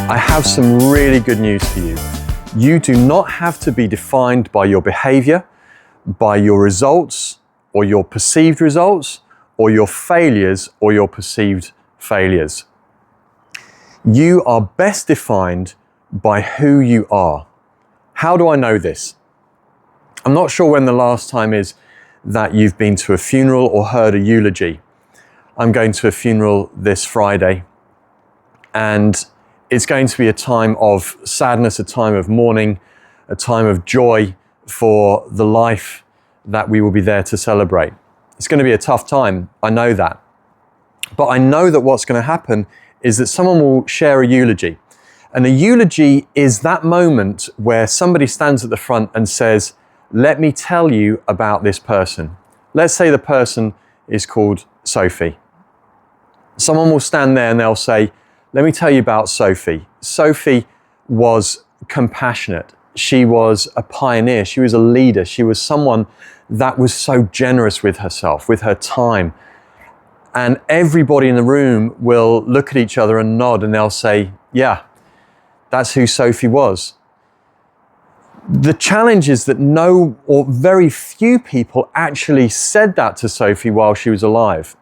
I have some really good news for you. You do not have to be defined by your behavior, by your results, or your perceived results, or your failures, or your perceived failures. You are best defined by who you are. How do I know this? I'm not sure when the last time is that you've been to a funeral or heard a eulogy. I'm going to a funeral this Friday, and it's going to be a time of sadness, a time of mourning, a time of joy for the life that we will be there to celebrate. It's going to be a tough time, I know that. But I know that what's going to happen is that someone will share a eulogy. And a eulogy is that moment where somebody stands at the front and says, let me tell you about this person. Let's say the person is called Sophie. Someone will stand there and they'll say, let me tell you about Sophie. Sophie was compassionate. She was a pioneer. She was a leader. She was someone that was so generous with herself, with her time. And everybody in the room will look at each other and nod, and they'll say, yeah, that's who Sophie was. The challenge is that no or very few people actually said that to Sophie while she was alive.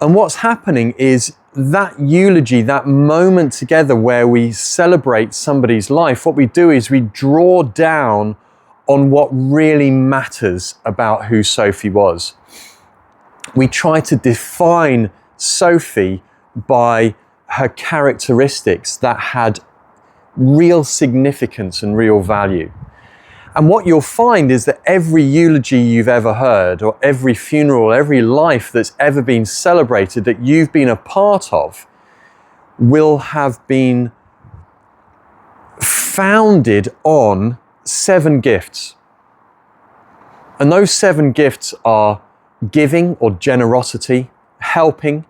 And what's happening is that eulogy, that moment together where we celebrate somebody's life, what we do is we draw down on what really matters about who Sophie was. We try to define Sophie by her characteristics that had real significance and real value. And what you'll find is that every eulogy you've ever heard, or every funeral, every life that's ever been celebrated that you've been a part of, will have been founded on 7 gifts. And those 7 gifts are giving or generosity, helping,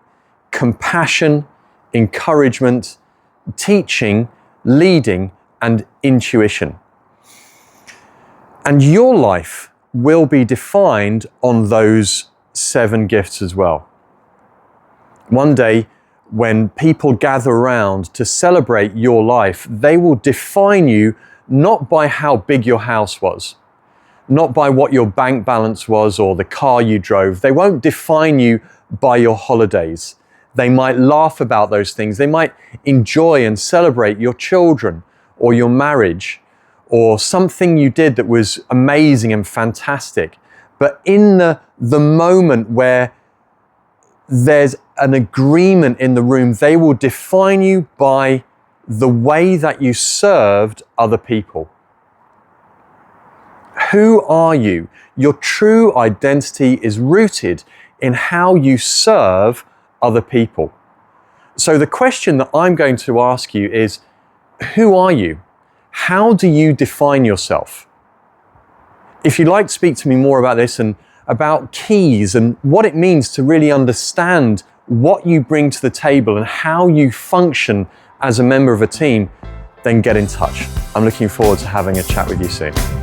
compassion, encouragement, teaching, leading, and intuition. And your life will be defined on those 7 gifts as well. One day, when people gather around to celebrate your life, they will define you not by how big your house was, not by what your bank balance was or the car you drove. They won't define you by your holidays. They might laugh about those things. They might enjoy and celebrate your children or your marriage, or something you did that was amazing and fantastic. But in the moment where there's an agreement in the room, they will define you by the way that you served other people. Who are you? Your true identity is rooted in how you serve other people. So the question that I'm going to ask you is, who are you? How do you define yourself? If you'd like to speak to me more about this and about keys and what it means to really understand what you bring to the table and how you function as a member of a team, then get in touch. I'm looking forward to having a chat with you soon.